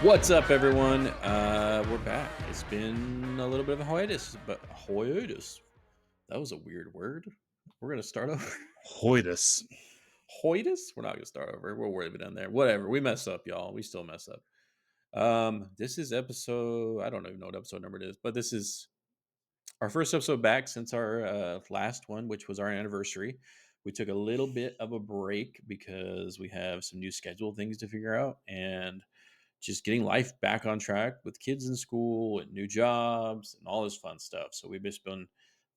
What's up, everyone? We're back. It's been a little bit of a hiatus, but hiatus. That was a weird word. We're gonna start over. Hoitus. Hiatus. We're not gonna start over. We'll wave it in there. Whatever. We mess up, y'all. We still mess up. This is episode. I don't even know what episode number it is, but this is our first episode back since our last one, which was our anniversary. We took a little bit of a break because we have some new schedule things to figure out, and just getting life back on track with kids in school and new jobs and all this fun stuff. So we've just been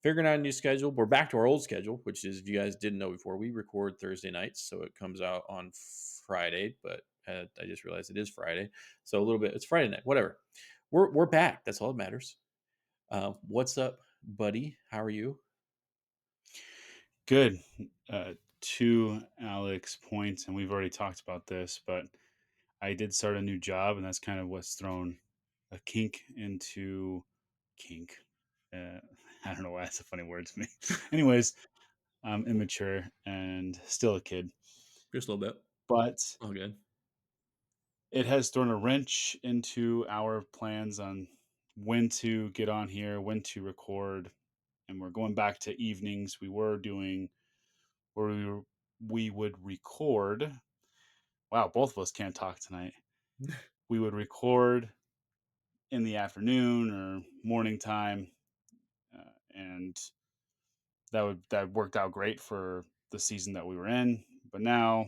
figuring out a new schedule. We're back to our old schedule, which is, if you guys didn't know before, we record Thursday nights. So it comes out on Friday, but I just realized it is Friday. So a little bit, it's Friday night, whatever. We're back. That's all that matters. What's up, buddy? How are you? Good. To Alex points, and we've already talked about this, but I did start a new job, and that's kind of what's thrown a kink. Uh, I don't know why that's a funny word to me. Anyways, I'm immature and still a kid, Just a little bit. but All good. it has thrown a wrench into our plans on when to get on here, when to record, and we're going back to evenings. We were doing where we would record. Wow, both of us can't talk tonight. We would record in the afternoon or morning time, and that worked out great for the season that we were in. But now,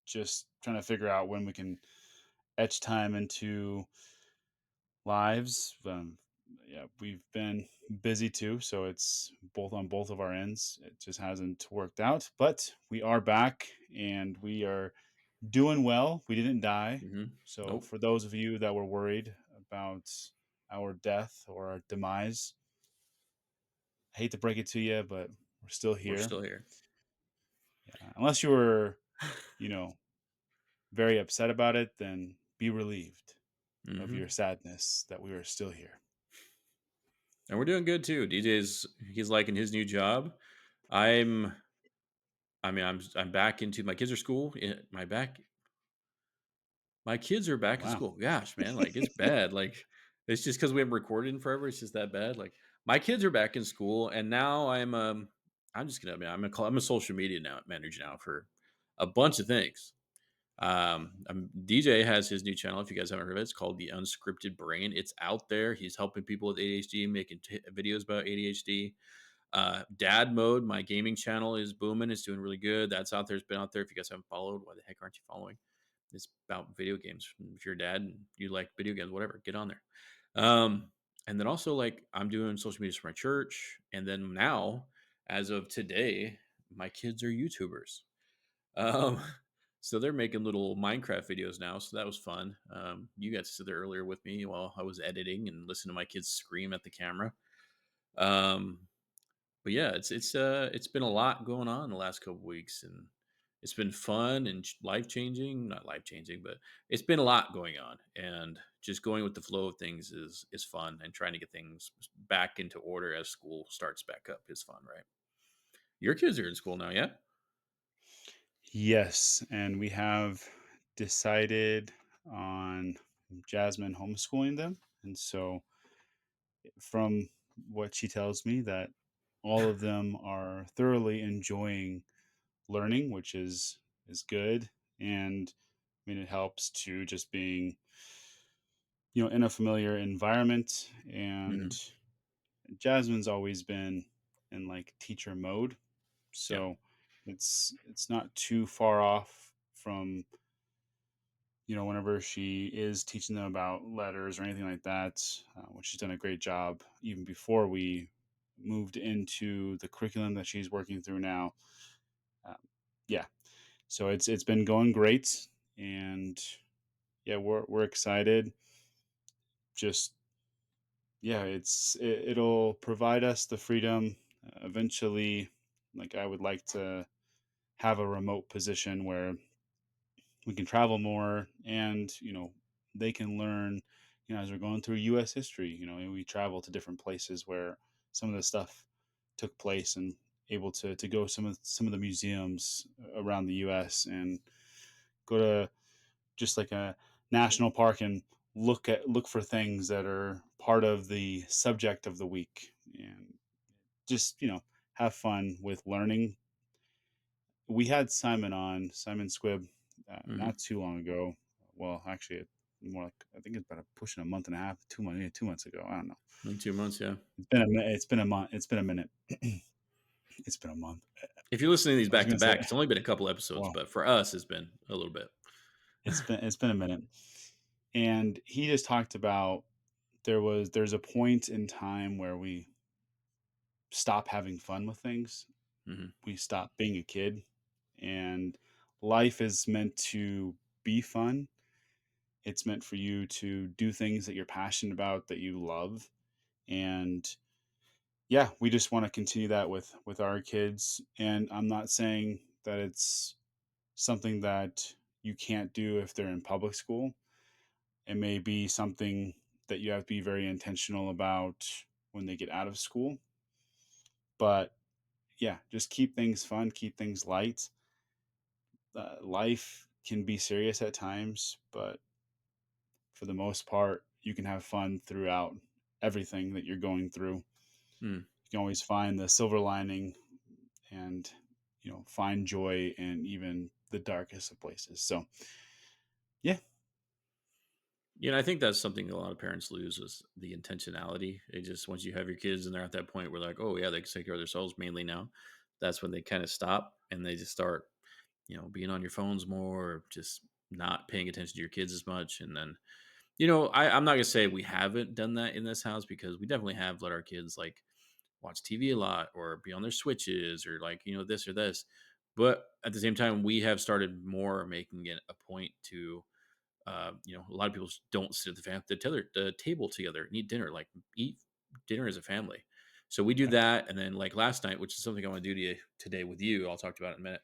just trying to figure out when we can etch time into lives. Yeah, we've been busy too, so it's both on both of our ends. It just hasn't worked out, but we are back and we are doing well. We didn't die. So, Nope. for those of you that were worried about our death or our demise, I hate to break it to you, but we're still We're here. still here. Unless you were, you know, very upset about it, then be relieved of your hmm sadness that we are still here. And we're doing good too. He's liking his new job. I'm I'm back into my kids are school. My kids are back in Wow. school. Gosh, man, like it's bad. Like it's just because we haven't recorded in forever. It's just that bad. Like my kids are back in school, and now I'm just gonna. I mean, I'm a social media manager now for a bunch of things. DJ has his new channel. If you guys haven't heard of it, it's called the Unscripted Brain. It's out there. He's helping people with ADHD, making videos about ADHD. Dad Mode, my gaming channel, is booming. It's doing really good. That's out there. It's been out there. If you guys haven't followed, why the heck aren't you following? It's about video games. If you're a dad and you like video games, whatever, get on there. And then also, like, I'm doing social media for my church. And then now, as of today, my kids are YouTubers. Um, so they're making little Minecraft videos now. So that was fun. You got to sit there earlier with me while I was editing and listen to my kids scream at the camera. Um, but yeah, it's been a lot going on the last couple weeks, and it's been fun and life changing. Not life changing, but it's been a lot going on, and just going with the flow of things is fun, and trying to get things back into order as school starts back up is fun, right? Your kids are in school now, yeah? Yes, and we have decided on Jasmine homeschooling them. And so, from what she tells me, that all of them are thoroughly enjoying learning, which is good. And I mean, it helps to just being, in a familiar environment. And hmm Jasmine's always been in like teacher mode, Yeah, so it's not too far off from, whenever she is teaching them about letters or anything like that, which she's done a great job even before we moved into the curriculum that she's working through now. Um, yeah, so it's been going great, and yeah, we're excited. Just yeah, it'll provide us the freedom eventually. Like, I would like to have a remote position where we can travel more, and they can learn, as we're going through US history. We travel to different places where some of the stuff took place, and able to go some of the museums around the US, and go to just like a national park and look for things that are part of the subject of the week, and just have fun with learning. We had Simon Squibb, Mhm. not too long ago. Well, actually, more like I think it's about pushing a month and a half, 2 months, yeah, 2 months ago. I don't know. In 2 months, yeah. It's been a month. It's been a minute. It's been a month. If you're listening to these I was back to gonna say, back, it's only been a couple episodes, well, but for us, it's been a little bit. it's been a minute. And he just talked about there's a point in time where we stop having fun with things. Mhm. We stop being a kid, and life is meant to be fun. It's meant for you to do things that you're passionate about, that you love. And yeah, we just want to continue that with our kids. And I'm not saying that it's something that you can't do if they're in public school. It may be something that you have to be very intentional about when they get out of school. But yeah, just keep things fun, keep things light. Life can be serious at times, but for the most part, you can have fun throughout everything that you're going through. You Mm. can always find the silver lining and find joy in even the darkest of places. So yeah, I think that's something a lot of parents lose is the intentionality. It just once you have your kids and they're at that point where like, oh yeah, they can take care of themselves mainly now. That's when they kind of stop and they just start, being on your phones more, or just not paying attention to your kids as much. And then, I'm not gonna say we haven't done that in this house because we definitely have let our kids like watch TV a lot or be on their switches or like, this or this. But at the same time, we have started more making it a point to a lot of people don't sit at the table together and eat dinner, like eat dinner as a family. So we do yeah, that, and then like last night, which is something I want to do to you today with you. I'll talk about it in a minute.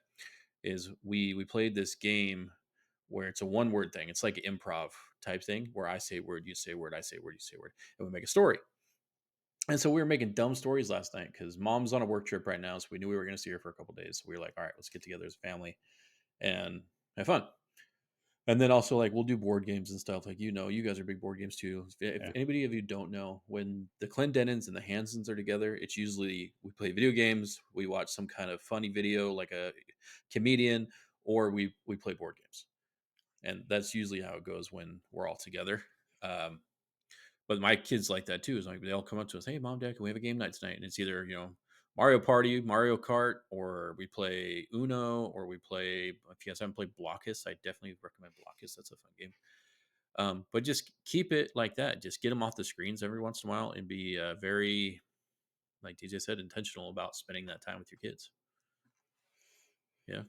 Is we played this game where it's a one word thing. It's like an improv type thing where I say a word, you say a word, I say a word, you say a word, and we make a story. And so we were making dumb stories last night because mom's on a work trip right now, so we knew we were going to see her for a couple days. So we were like, all right, let's get together as a family and have fun. And then also, like, we'll do board games and stuff. Like, you guys are big board games too. If yeah, anybody of you don't know, when the Clendennans and the Hansons are together, it's usually we play video games, we watch some kind of funny video, like a comedian, or we play board games. And that's usually how it goes when we're all together. Um, but my kids like that too. Is like they all come up to us, "Hey, mom, dad, can we have a game night tonight?" And it's either Mario Party, Mario Kart, or we play Uno, or we play. If you guys haven't played Blockus, I definitely recommend Blockus. That's a fun game. But just keep it like that. Just get them off the screens every once in a while, and be very, like DJ said, intentional about spending that time with your kids. Yeah.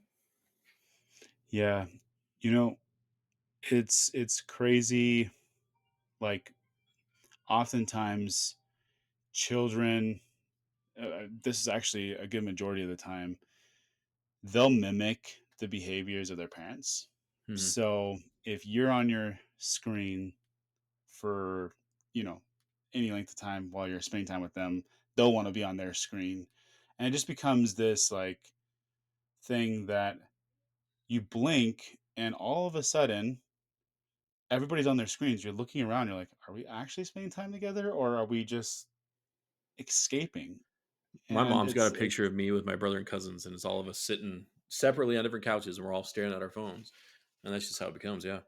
yeah. You know, it's crazy. Like oftentimes, children. This is actually a good majority of the time. They'll mimic the behaviors of their parents. Hmm. So if you're on your screen for you know any length of time while you're spending time with them, they'll want to be on their screen, and it just becomes this like thing that you blink and all of a sudden everybody's on their screens. You're looking around, you're like, are we actually spending time together or are we just escaping? My And mom's got a it's picture of me with my brother and cousins, and it's all of us sitting separately on different couches, and we're all staring at our phones, and that's just how it becomes. Yeah.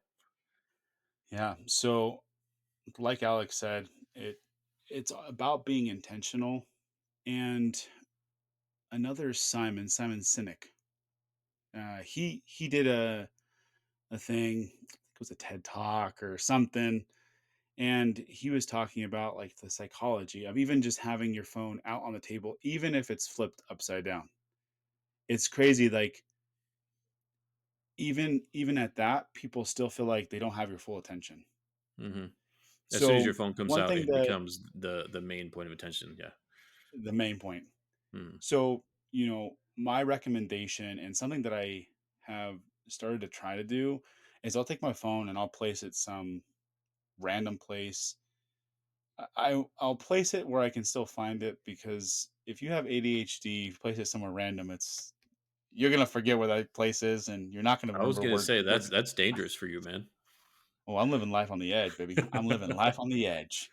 yeah. So like Alex said, it's about being intentional. And another Simon Sinek, he did a thing, I think it was a TED talk or something, and he was talking about like the psychology of even just having your phone out on the table, even if it's flipped upside down. It's crazy, like even at that, people still feel like they don't have your full attention. Hmm. As soon as your So phone comes one out, thing it that becomes the main point of attention. Yeah. the main point. Mhm. So, my recommendation and something that I have started to try to do is I'll take my phone and I'll place it some random place. I'll place it where I can still find it, because if you have ADHD, if you place it somewhere random, you're gonna forget where that place is and you're not gonna I was remember gonna where say where that's dangerous for you, man. Oh, I'm living life on the edge, baby. I'm living life on the edge.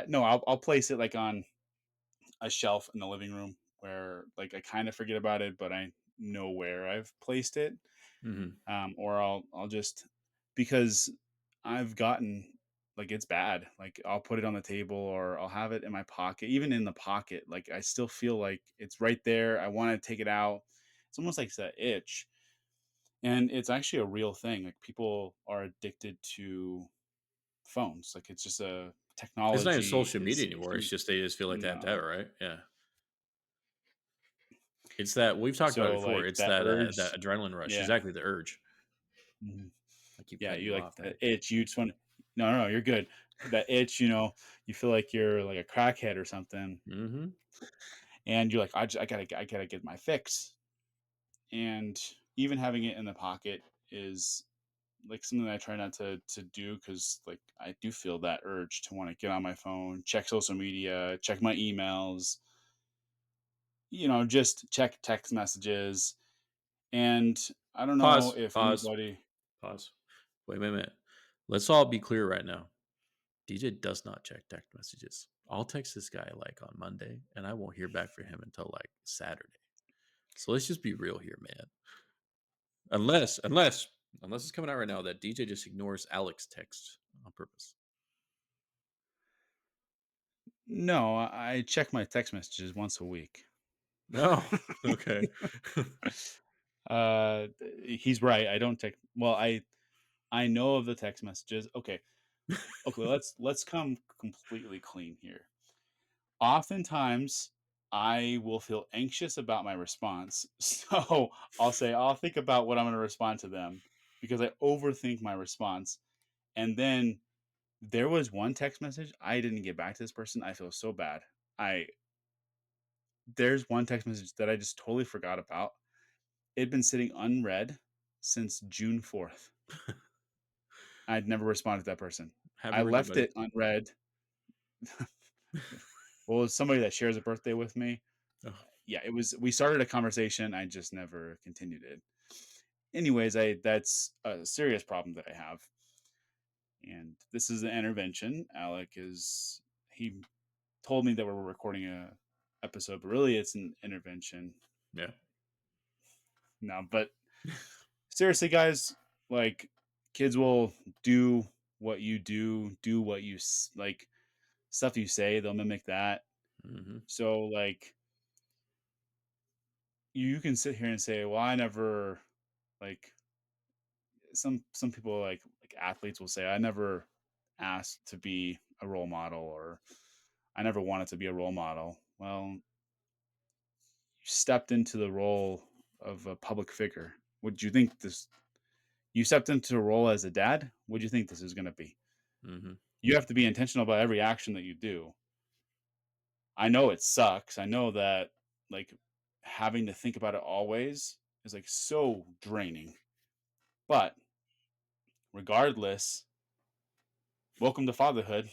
No, I'll place it like on a shelf in the living room where like I kind of forget about it, but I know where I've placed it. Mhm. Or I'll just because I've gotten like it's bad. Like I'll put it on the table or I'll have it in my pocket, even in the pocket. Like I still feel like it's right there. I want to take it out. It's almost like that itch, and it's actually a real thing. Like people are addicted to phones. Like it's just a It's not even technology social media is anymore, it's just they just feel like they have to have it, no. right? Yeah. It's that we've talked about it So before, like it's that that urge, adrenaline rush, yeah. exactly, the urge. Mhm. I keep Yeah, cutting you you like off, that man. itch, you just want no, no, no, you're good. That itch, you feel like you're like a crackhead or something, Mhm. and you're like, I gotta get my fix. And even having it in the pocket is like something that I try not to do because like I do feel that urge to want to get on my phone, check social media, check my emails, just check text messages. And I don't know Pause, if pause, anybody pause. Wait a minute. Let's all be clear right now. DJ does not check text messages. I'll text this guy, like, on Monday, and I won't hear back from him until, like, Saturday. So let's just be real here, man. Unless it's coming out right now that DJ just ignores Alex text on purpose. no, I check my text messages once a week. No. Okay. He's right. I don't text. Well, I know of the text messages. Okay, okay. Let's come completely clean here. Oftentimes, I will feel anxious about my response, so I'll think about what I'm going to respond to them because I overthink my response, and then there was one text message I didn't get back to this person. I feel so bad. I There's one text message that I just totally forgot about. It'd been sitting unread since June 4th. I'd never responded to that person. Happy I birthday, left buddy. it unread. Well, it's somebody that shares a birthday with me. Oh, Yeah, it was we started a conversation, I just never continued it. Anyways, I that's a serious problem that I have. And this is an intervention. Alec is he told me that we were recording a episode, but really it's an intervention. yeah. No, but seriously, guys, like kids will do what you do what like stuff you say, they'll mimic that. Mhm. So like you can sit here and say, "Well, I never like." Some people like athletes will say, "I never asked to be a role model," or "I never wanted to be a role model." Well, you stepped into the role of a public figure. Would you think this? You stepped into a role as a dad. What do you think this is going to be? Mhm. You have to be intentional about every action that you do. I know it sucks. I know that like having to think about it always is like so draining. But regardless, welcome to fatherhood.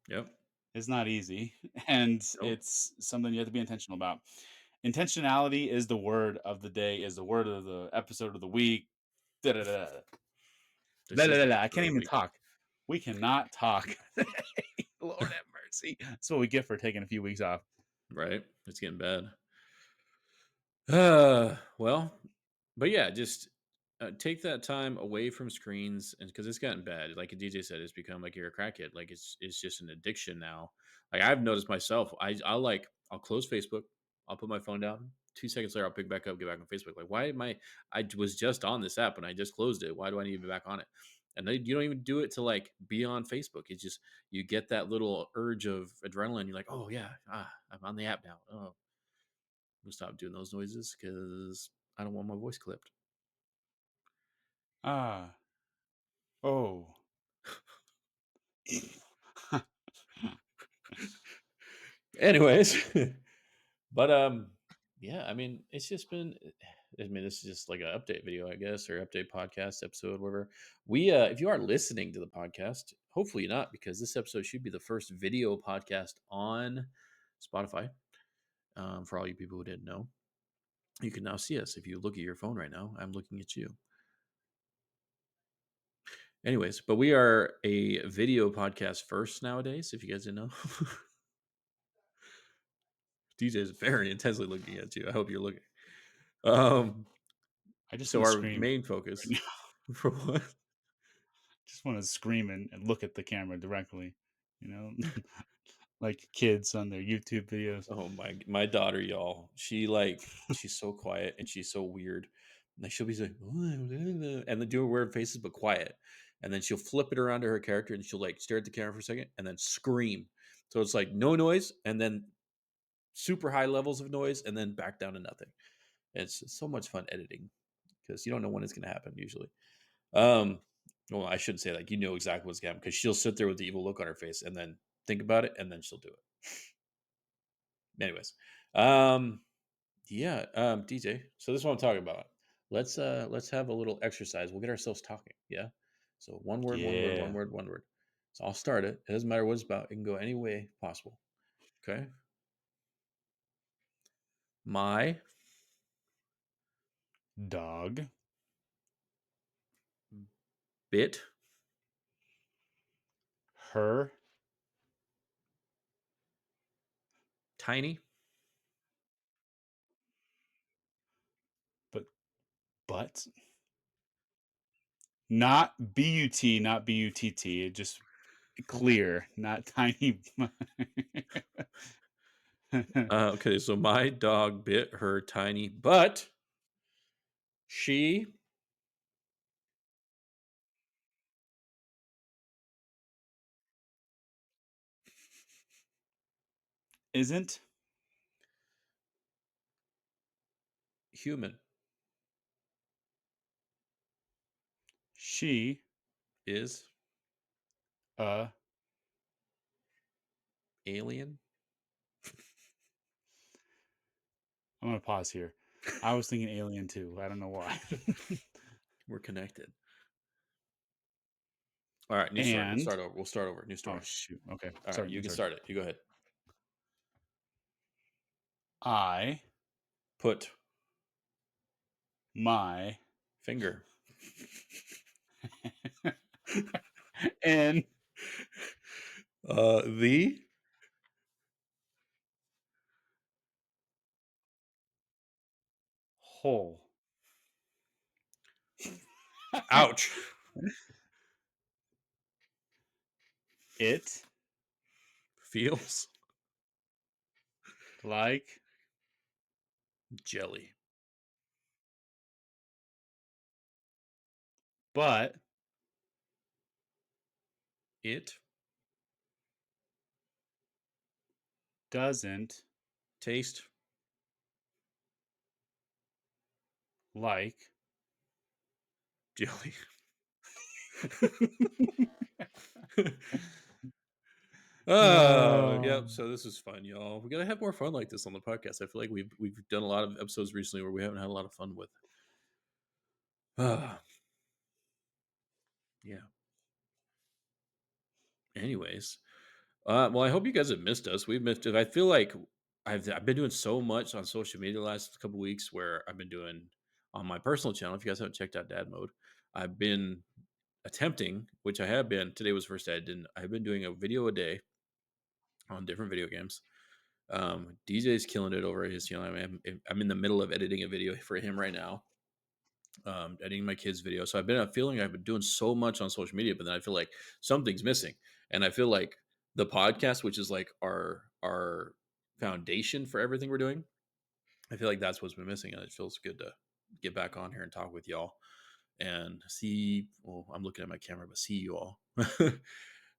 Yep. It's not easy, and Nope. it's something you have to be intentional about. Intentionality is the word of the day, is the word of the episode of the week. Da da da This da is da the da. I episode can't of the even week, talk. We cannot talk. Lord have mercy. That's what we get for taking a few weeks off. right? It's getting bad. Well, but yeah, just take that time away from screens, and because it's gotten bad, like a DJ said, it's become like you're a crackhead. Like it's just an addiction now. Like I've noticed myself, I'll close Facebook, I'll put my phone down. 2 seconds later, I'll pick back up, get back on Facebook. Like why am I was just on this app and I just closed it. Why do I need to be back on it? And you don't even do it to like be on Facebook. It's just you get that little urge of adrenaline. You're like, oh yeah, I'm on the app now. Oh, I'm gonna stop doing those noises because I don't want my voice clipped. Ah, oh. Anyways, but yeah, I mean, it's just been. I mean, this is just like an update video, I guess, or update podcast episode, whatever. If you are listening to the podcast, hopefully not, because this episode should be the first video podcast on Spotify. For all you people who didn't know, you can now see us. If you look at your phone right now, I'm looking at you. Anyways, but we are a video podcast first nowadays, if you guys didn't know. DJ is very intensely looking at you. I hope you're looking. Um, I just so want to our scream main right focus now. for what? Just want to scream and look at the camera directly, you know, like kids on their YouTube videos. Oh my daughter, y'all. She's so quiet and she's so weird. Like she'll be like, and then doing weird faces but quiet. And then she'll flip it around to her character and she'll like stare at the camera for a second and then scream. So it's like no noise and then super high levels of noise and then back down to nothing. It's so much fun editing because you don't know when it's going to happen usually. Um, well, I shouldn't say like you know exactly what's going to happen because she'll sit there with the evil look on her face and then think about it and then she'll do it. Anyways, um, yeah, DJ. So this is what I'm talking about. Let's have a little exercise. We'll get ourselves talking. Yeah. So one word, one word, one Yeah. word, one word. So I'll start it. It doesn't matter what it's about. It can go any way possible. Okay. My Dog. bit Her tiny but but not B-U-T, not B-U-T-T. Just clear, not tiny. okay, so my dog bit her tiny butt. She Isn't human she is a alien. I'm gonna pause here. I was thinking alien too. I don't know why. We're connected. All right, new story. We'll And start over. We'll start over. New oh story. shoot. Okay. All right, Sorry, you I'm can sorry. start it. You go ahead. I Put my finger and the hole. ouch It feels like jelly. but It doesn't taste like jelly. Yep. um, So this is fun, y'all. We gotta have more fun like this on the podcast. I feel like we've done a lot of episodes recently where we haven't had a lot of fun with. Yeah. Anyways, well, I hope you guys have missed us. We've missed it. I feel like I've been doing so much on social media the last couple weeks where I've been doing on my personal channel. If you guys haven't checked out Dad Mode, I've been attempting, which I have been. Today was the first day I didn't. I've been doing a video a day on different video games. DJ's killing it over his channel. I'm in the middle of editing a video for him right now. Editing my kids' video. So I've been feeling I've been doing so much on social media, but then I feel like something's missing. And I feel like the podcast, which is like our foundation for everything we're doing, I feel like that's what's been missing. And it feels good to get back on here and talk with y'all and see. Well, I'm looking at my camera, but see you all.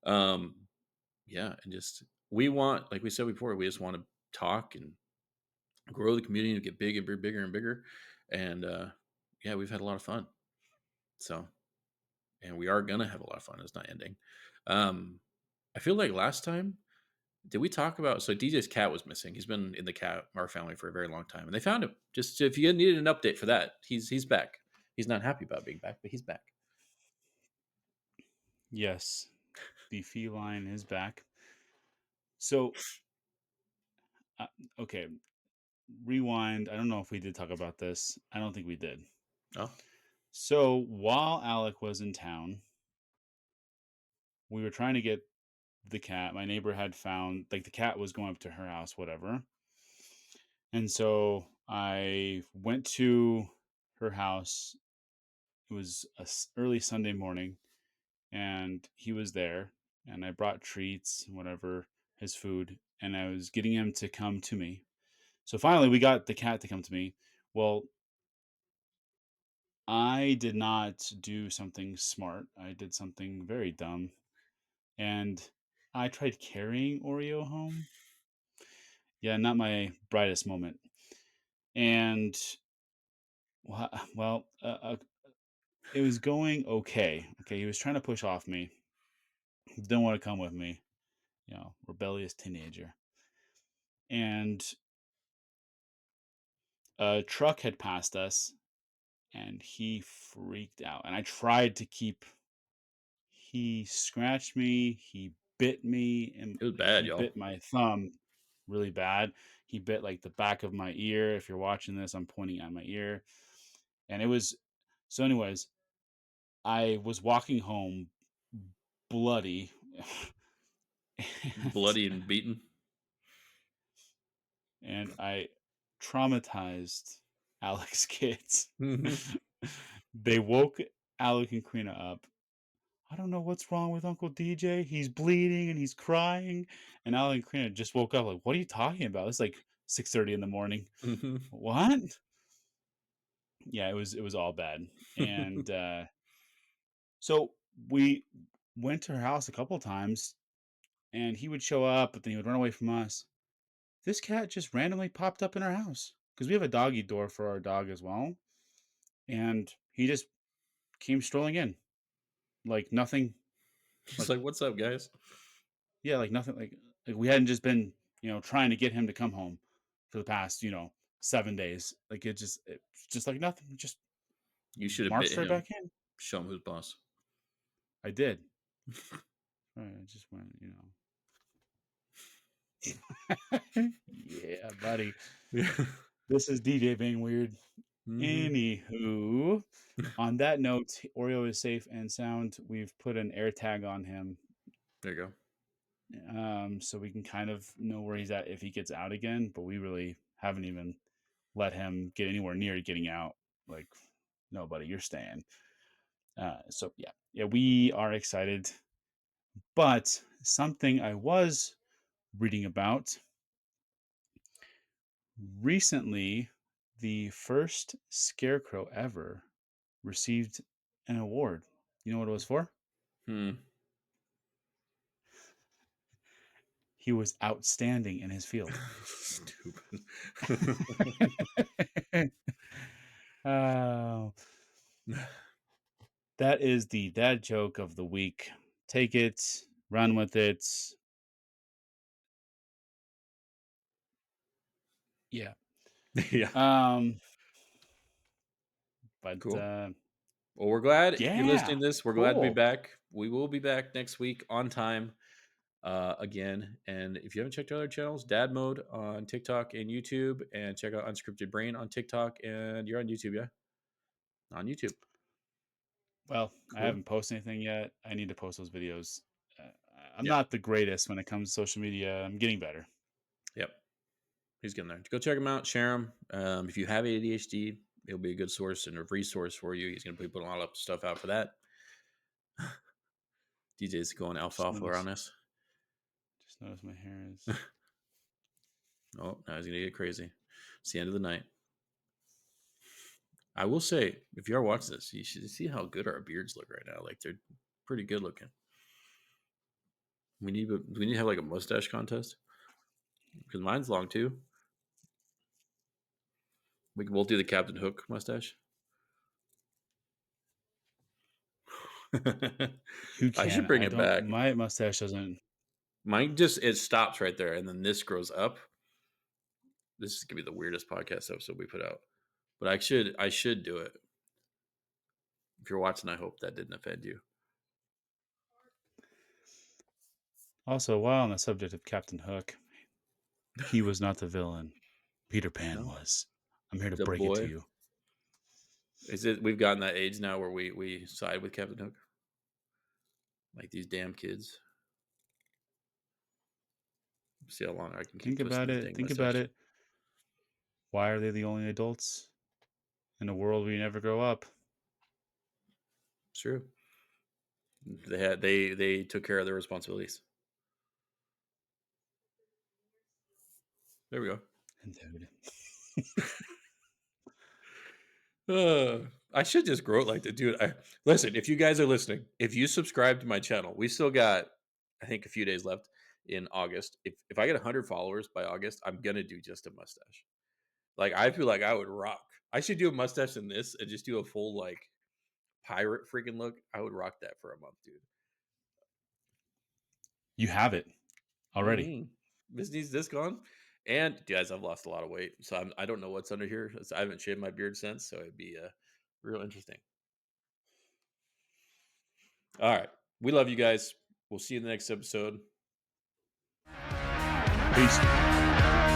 um, yeah, and just we want, like we said before, we just want to talk and grow the community and get big and bigger and bigger. And yeah, we've had a lot of fun. So and we are gonna have a lot of fun. It's not ending. Um, I feel like last time did we talk about so DJ's cat was missing. He's been in the cat our family for a very long time, and they found him. Just if you needed an update for that, he's back. He's not happy about being back, but he's back. yes, the feline is back. So uh, okay, rewind. I don't know if we did talk about this. I don't think we did. Oh, So while Alec was in town, we were trying to get the cat. My neighbor had found like the cat was going up to her house, whatever. And so I went to her house. It was early Sunday morning, and he was there. And I brought treats, whatever, his food, and I was getting him to come to me. So finally, we got the cat to come to me. Well, I did not do something smart. I did something very dumb, and I tried carrying Oreo home. Yeah, not my brightest moment. And it was going okay. Okay, he was trying to push off me. Didn't want to come with me. Rebellious teenager. And a truck had passed us, and he freaked out. And I tried to keep. He scratched me. He bit me, and It was bad, he y'all. bit my thumb really bad. He bit like the back of my ear. If you're watching this, I'm pointing at my ear, and it was. So, anyways, I was walking home bloody. and, Bloody and beaten. and I traumatized Alex kids. Mhm. They woke Alec and Karina up. I don't know what's wrong with Uncle DJ. He's bleeding and he's crying. And Alec and Karina just woke up like, what are you talking about? It's like 6:30 in the morning. Mhm. What? Yeah, it was all bad. And so we went to her house a couple times, and he would show up, but then he would run away from us. This cat just randomly popped up in our house because we have a doggy door for our dog as well, and he just came strolling in like nothing, He's like like, "What's up, guys?" yeah, like nothing, like we hadn't just been trying to get him to come home for the past 7 days. Like it's just like nothing, just You should have bit marched right him. back in. Show him who's boss. I did. I just went, yeah, buddy. Yeah. This is DJ being weird. Mhm. Anywho, on that note, Oreo is safe and sound. We've put an air tag on him, There you go. so we can kind of know where he's at if he gets out again. But we really haven't even let him get anywhere near getting out. Like, no, buddy, you're staying. So yeah, we are excited. But something I was reading about recently, the first scarecrow ever received an award. You know what it was for? Hmm. He was outstanding in his field. Stupid. Oh, that is the dad joke of the week. Take it, run with it. Yeah. Yeah. Um, but Cool. Well, we're glad you're yeah, listening to this. We're glad to be cool. back. We will be back next week on time again. And if you haven't checked out our channels, Dad Mode on TikTok and YouTube, and check out Unscripted Brain on TikTok. And you're on YouTube, yeah? On YouTube. Well, I Cool. haven't posted anything yet. I need to post those videos. Uh, I'm Yeah. not the greatest when it comes to social media. I'm getting better. Yep. He's getting there. Go check him out. Share him. If you have ADHD, it'll be a good source and a resource for you. He's going to be putting a lot of stuff out for that. DJ's going Just alfalfa notice, on us. just notice my hair is. Oh, now he's going to get crazy. It's the end of the night. I will say, if you are watching this, you should see how good our beards look right now. Like they're pretty good looking. We need to have like a mustache contest because mine's long too. We can both do the Captain Hook mustache. You I should can. bring I it don't. back. My mustache doesn't. Mine just it stops right there, and then this grows up. This is gonna be the weirdest podcast episode we put out. But I should do it. If you're watching, I hope that didn't offend you. Also, while on the subject of Captain Hook, he was not the villain. Peter Pan No, was. I'm here to the break it to boy. you. Is it? We've gotten that age now where we side with Captain Hook. Like these damn kids. See how long I can keep Think twisting about this it. dang Think about mustache. it. Why are they the only adults in a world where you never grow up? It's true. They took care of their responsibilities. There we go. And dude, I should just grow it like that, dude. Listen. If you guys are listening, if you subscribe to my channel, we still got, I think, a few days left in August. If I get 100 followers by August, I'm gonna do just a mustache. Like I feel like I would rock. I should do a mustache in this and just do a full like pirate freaking look. I would rock that for a month, dude. you have it already. This needs this gone. And guys, I've lost a lot of weight, so I don't know what's under here. I haven't shaved my beard since, so it'd be real interesting. All right, we love you guys. We'll see you in the next episode. Peace.